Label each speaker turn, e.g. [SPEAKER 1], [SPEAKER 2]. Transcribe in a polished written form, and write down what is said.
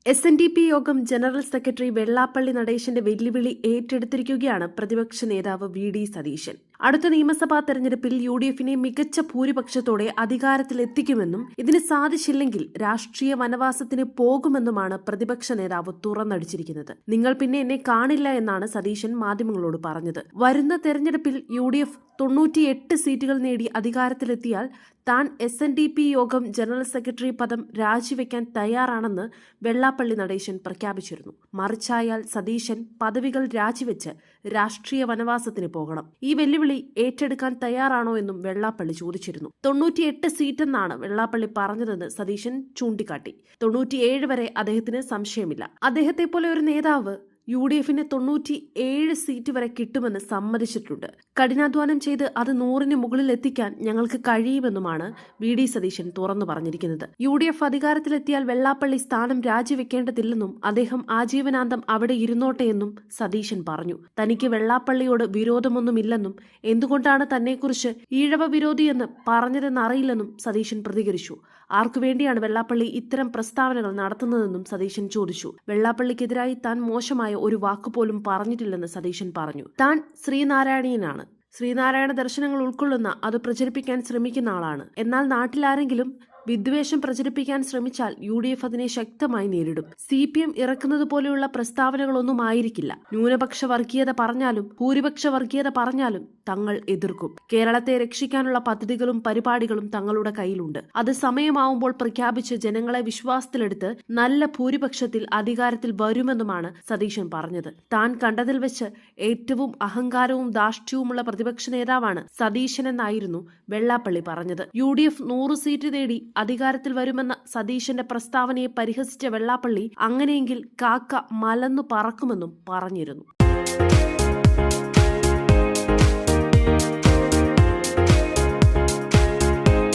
[SPEAKER 1] SNDP യോഗം general secretary Vellappally നടേശന്റെ വെല്ലുവിളി ഏറ്റെടുത്തിരിക്കുകയാണ് പ്രതിപക്ഷ നേതാവ് VD സതീശൻ. അടുത്ത നിയമസഭാ തെരഞ്ഞെടുപ്പിൽ UDFനെ മികച്ച ഭൂരിപക്ഷത്തോടെ അധികാരത്തിലെത്തിക്കുമെന്നും ഇതിന് സാധിച്ചില്ലെങ്കിൽ രാഷ്ട്രീയ വനവാസത്തിന് പോകുമെന്നുമാണ് പ്രതിപക്ഷ നേതാവ് തുറന്നടിച്ചിരിക്കുന്നത്. നിങ്ങൾ പിന്നെ എന്നെ കാണില്ല എന്നാണ് സതീശൻ മാധ്യമങ്ങളോട് പറഞ്ഞത്. വരുന്ന തെരഞ്ഞെടുപ്പിൽ UDF 98 സീറ്റുകൾ നേടി അധികാരത്തിലെത്തിയാൽ താൻ SNDP യോഗം ജനറൽ സെക്രട്ടറി പദം രാജിവെക്കാൻ തയ്യാറാണെന്ന് വെള്ളാപ്പള്ളി നടേശൻ പ്രഖ്യാപിച്ചിരുന്നു. മറിച്ചായാൽ സതീശൻ പദവികൾ രാജിവെച്ച് രാഷ്ട്രീയ വനവാസത്തിന് പോകണം. ഈ വെല്ലുവിളി ഏറ്റെടുക്കാൻ തയ്യാറാണോ എന്നും വെള്ളാപ്പള്ളി ചോദിച്ചിരുന്നു. 98 സീറ്റെന്നാണ് വെള്ളാപ്പള്ളി പറഞ്ഞതെന്ന് സതീശൻ ചൂണ്ടിക്കാട്ടി. 97 വരെ അദ്ദേഹത്തിന് സംശയമില്ല. അദ്ദേഹത്തെ പോലെ ഒരു നേതാവ് UDFന് 97 സീറ്റ് വരെ കിട്ടുമെന്ന് സമ്മതിച്ചിട്ടുണ്ട്. കഠിനാധ്വാനം ചെയ്ത് അത് 100ന് മുകളിൽ എത്തിക്കാൻ ഞങ്ങൾക്ക് കഴിയുമെന്നുമാണ് VD സതീശൻ തുറന്നു പറഞ്ഞിരിക്കുന്നത്. UDF അധികാരത്തിലെത്തിയാൽ വെള്ളാപ്പള്ളി സ്ഥാനം രാജിവെക്കേണ്ടതില്ലെന്നും അദ്ദേഹം ആജീവനാന്തം അവിടെ ഇരുന്നോട്ടെയെന്നും സതീശൻ പറഞ്ഞു. തനിക്ക് വെള്ളാപ്പള്ളിയോട് വിരോധമൊന്നുമില്ലെന്നും എന്തുകൊണ്ടാണ് തന്നെക്കുറിച്ച് ഈഴവ വിരോധിയെന്ന് പറഞ്ഞതെന്നറിയില്ലെന്നും സതീശൻ പ്രതികരിച്ചു. ആർക്കുവേണ്ടിയാണ് വെള്ളാപ്പള്ളി ഇത്തരം പ്രസ്താവനകൾ നടത്തുന്നതെന്നും സതീശൻ ചോദിച്ചു. വെള്ളാപ്പള്ളിക്കെതിരായി താൻ മോശമായ ഒരു വാക്കുപോലും പറഞ്ഞിട്ടില്ലെന്ന് സതീശൻ പറഞ്ഞു. താൻ ശ്രീനാരായണീയനാണ്. ശ്രീനാരായണ ദർശനങ്ങൾ ഉൾക്കൊള്ളുന്ന അത് പ്രചരിപ്പിക്കാൻ ശ്രമിക്കുന്ന ആളാണ്. എന്നാൽ നാട്ടിലാരെങ്കിലും വിദ്വേഷം പ്രചരിപ്പിക്കാൻ ശ്രമിച്ചാൽ UDF അതിനെ ശക്തമായി നേരിടും. CPM ഇറക്കുന്നത് പോലെയുള്ള പ്രസ്താവനകളൊന്നും ആയിരിക്കില്ല. ന്യൂനപക്ഷ വർഗീയത പറഞ്ഞാലും ഭൂരിപക്ഷ വർഗീയത പറഞ്ഞാലും തങ്ങൾ എതിർക്കും. കേരളത്തെ രക്ഷിക്കാനുള്ള പദ്ധതികളും പരിപാടികളും തങ്ങളുടെ കയ്യിലുണ്ട്. അത് സമയമാവുമ്പോൾ പ്രഖ്യാപിച്ച് ജനങ്ങളെ വിശ്വാസത്തിലെടുത്ത് നല്ല ഭൂരിപക്ഷത്തിൽ അധികാരത്തിൽ വരുമെന്നുമാണ് സതീശൻ പറഞ്ഞത്. താൻ കണ്ടതിൽ വെച്ച് ഏറ്റവും അഹങ്കാരവും ധാർഷ്ട്യവുമുള്ള പ്രതിപക്ഷ നേതാവാണ് സതീശൻ എന്നായിരുന്നു വെള്ളാപ്പള്ളി പറഞ്ഞത്. UDF 100 സീറ്റ് നേടി അധികാരത്തിൽ വരുമെന്ന സതീശന്റെ പ്രസ്താവനയെ പരിഹസിച്ച വെള്ളാപ്പള്ളി അങ്ങനെയെങ്കിൽ കാക്ക മലന്നു പറക്കുമെന്നും പറഞ്ഞിരുന്നു.